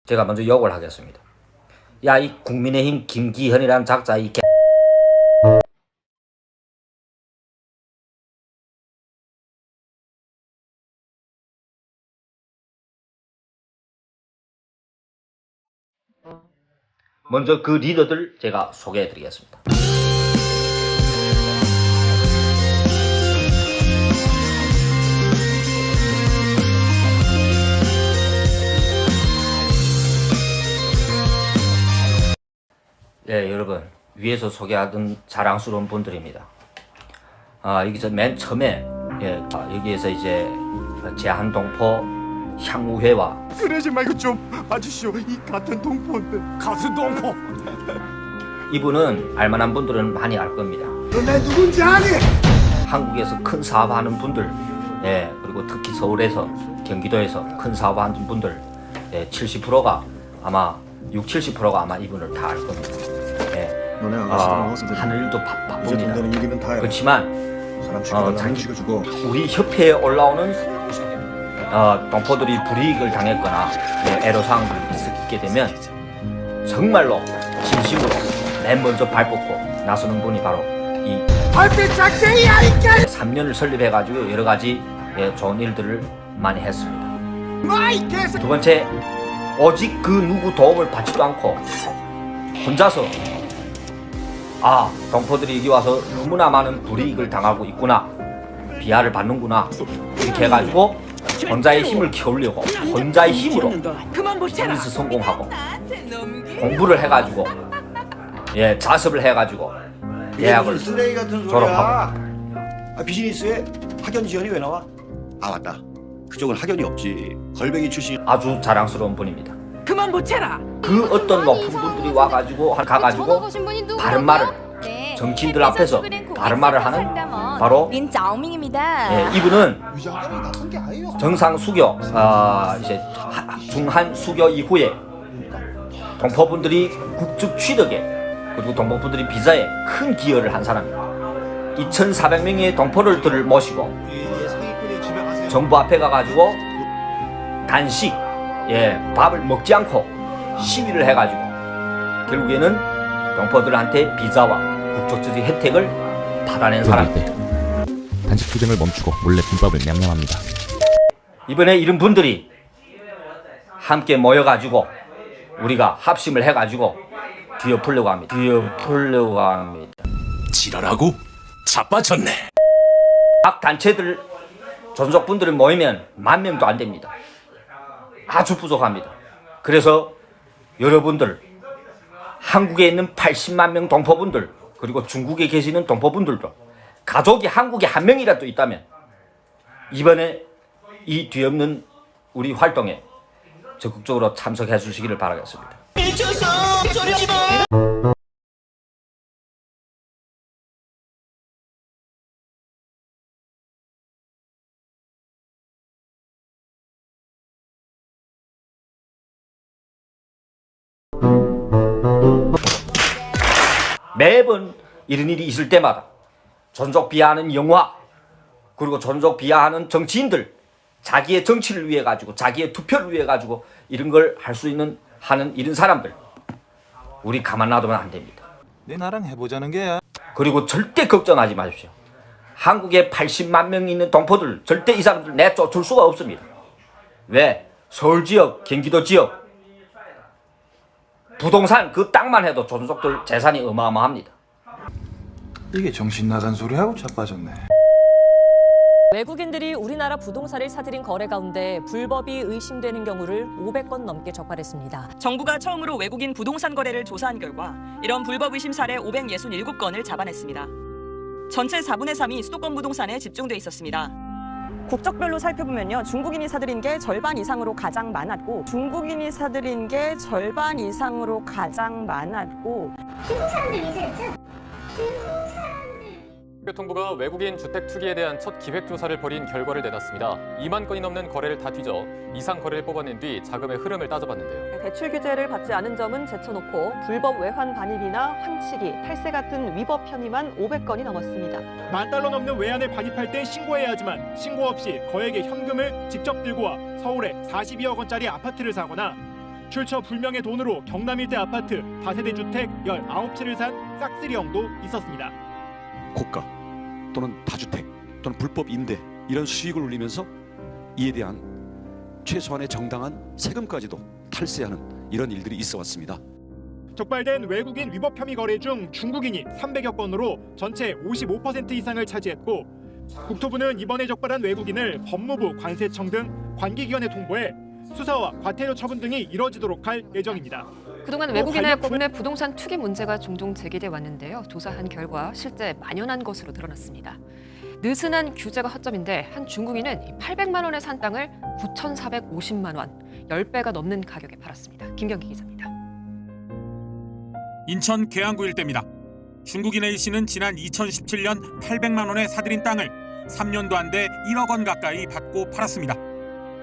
제가 먼저 욕을 하겠습니다. 야, 이 국민의힘 김기현이라는 작자 이 개... 먼저 그 리더들 제가 소개해 드리겠습니다. 예, 여러분, 위에서 소개하던 자랑스러운 분들입니다. 여기서 맨 처음에 여기에서 이제 제한동포 향후회와 그러지 말고 좀 봐주시오. 이 같은 동포인데. 같은 동포. 이분은 알만한 분들은 많이 알 겁니다. 너 내 누군지 아니? 한국에서 큰 사업하는 분들, 그리고 특히 서울에서 경기도에서 큰 사업하는 분들 70%가 아마 70%가 아마 이분을 다 알 겁니다. 너네 아가씨가 먹어서 하는 일도 이제 바쁩니다. 돈 되는 일이면 다 해. 그렇지만 사람 죽여달라면 자기 죽여주고. 우리 협회에 올라오는 동포들이 불이익을 당했거나 애로사항들이 있게 되면 정말로 진심으로 맨 먼저 발벗고 나서는 분이 바로 이 얼핏 작정이야 이게. 3년을 설립해가지고 여러 가지 좋은 일들을 많이 했습니다. 마이 개새. 두 번째, 오직 그 누구 도움을 받지도 않고 혼자서 동포들이 여기 와서 너무나 많은 불이익을 당하고 있구나, 비하를 받는구나, 이렇게 해가지고 혼자의 힘을 키우려고 혼자의 힘으로 비즈니스 성공하고 공부를 해가지고 자습을 해가지고 대학을 쓰레기 같은 졸업하고. 소리야. 비즈니스에 학연 지원이 왜 나와? 아 맞다. 그쪽은 학연이 없지. 걸뱅이 출신. 아주 자랑스러운 분입니다. 그만 보채라. 그 어떤 높은 분들이 와가지고 가가지고 바른 말을 정치인들 앞에서 바른 말을 하는 바로 린짜오밍입니다. 이분은 위장병이 나쁜 게 아니에요. 정상 수교 이제 중한 수교 이후에 동포분들이 국적 취득에 그리고 동포분들이 비자에 큰 기여를 한 사람입니다. 2,400명의 동포들을 모시고 정부 앞에 가가지고 단식 밥을 먹지 않고 시위를 해가지고 결국에는 동포들한테 비자와 국적적 혜택을 받아낸 사람입니다. 단식 투쟁을 멈추고 몰래 김밥을 냠냠합니다. 이번에 이런 분들이 함께 모여가지고 우리가 합심을 해가지고 뒤엎으려고 합니다. 지랄하고 자빠졌네. 각 단체들 존속분들이 모이면 10,000명도 안 됩니다. 아주 부족합니다. 그래서 여러분들, 한국에 있는 80만 명 동포분들, 그리고 중국에 계시는 동포분들도 가족이 한국에 한 명이라도 있다면 이번에 이 뒤엎는 우리 활동에 적극적으로 참석해 주시기를 바라겠습니다. 매번 이런 일이 있을 때마다 존속 비하하는 영화, 그리고 존속 비하하는 정치인들, 자기의 정치를 위해 가지고 자기의 투표를 위해 가지고 이런 걸 할 수 있는 하는 이런 사람들 우리 가만 놔두면 안 됩니다. 내 나랑 해보자는 게야. 그리고 절대 걱정하지 마십시오. 한국에 80만 명 있는 동포들 절대 이 사람들 내쫓을 수가 없습니다. 왜? 서울 지역, 경기도 지역 부동산 그 땅만 해도 존속들 재산이 어마어마합니다. 이게 정신 나간 소리하고 자빠졌네. 외국인들이 우리나라 부동산을 사들인 거래 가운데 불법이 의심되는 경우를 500건 넘게 적발했습니다. 정부가 처음으로 외국인 부동산 거래를 조사한 결과 이런 불법 의심 사례 567건을 잡아냈습니다. 전체 4분의 3이 수도권 부동산에 집중돼 있었습니다. 국적별로 살펴보면요, 중국인이 사들인 게 절반 이상으로 가장 많았고 교통부가 외국인 주택 투기에 대한 첫 기획 조사를 벌인 결과를 내놨습니다. 2만 건이 넘는 거래를 다 뒤져 이상 거래를 뽑아낸 뒤 자금의 흐름을 따져봤는데요. 대출 규제를 받지 않은 점은 제쳐놓고 불법 외환 반입이나 환치기, 탈세 같은 위법 혐의만 500건이 넘었습니다. $10,000 넘는 외환을 반입할 때 신고해야 하지만 신고 없이 거액의 현금을 직접 들고 와 서울에 42억 원짜리 아파트를 사거나 출처 불명의 돈으로 경남 일대 아파트 다세대 주택 19채를 산 싹쓸이형도 있었습니다. 고가 또는 다주택 또는 불법 임대 이런 수익을 올리면서 이에 대한 최소한의 정당한 세금까지도 탈세하는 이런 일들이 있어 왔습니다. 적발된 외국인 위법 혐의 거래 중 중국인이 300여 건으로 전체 55% 이상을 차지했고, 국토부는 이번에 적발한 외국인을 법무부, 관세청 등 관계기관에 통보해 수사와 과태료 처분 등이 이뤄지도록 할 예정입니다. 그동안 외국인의 국내 부동산 투기 문제가 종종 제기돼 왔는데요. 조사한 결과 실제 만연한 것으로 드러났습니다. 느슨한 규제가 허점인데 한 중국인은 800만 원에 산 땅을 9,450만 원, 10배가 넘는 가격에 팔았습니다. 김경기 기자입니다. 인천 계양구 일대입니다. 중국인 A씨는 지난 2017년 800만 원에 사들인 땅을 3년도 안 돼 1억 원 가까이 받고 팔았습니다.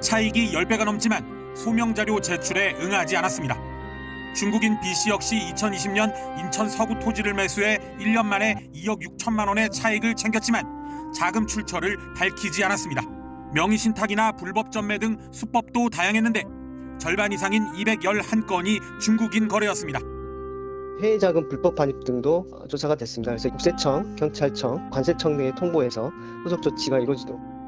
차익이 10배가 넘지만 소명자료 제출에 응하지 않았습니다. 중국인 B씨 역시 2020년 인천 서구 토지를 매수해 1년 만에 2억 6천만 원의 차익을 챙겼지만 자금 출처를 밝히지 않았습니다. 명의신탁이나 불법 전매 등 수법도 다양했는데 절반 이상인 211건이 중국인 거래였습니다. 해외자금 불법 반입 등도 조사가 됐습니다. 그래서 국세청, 경찰청, 관세청 등에 통보해서 후속 조치가 이루어지도록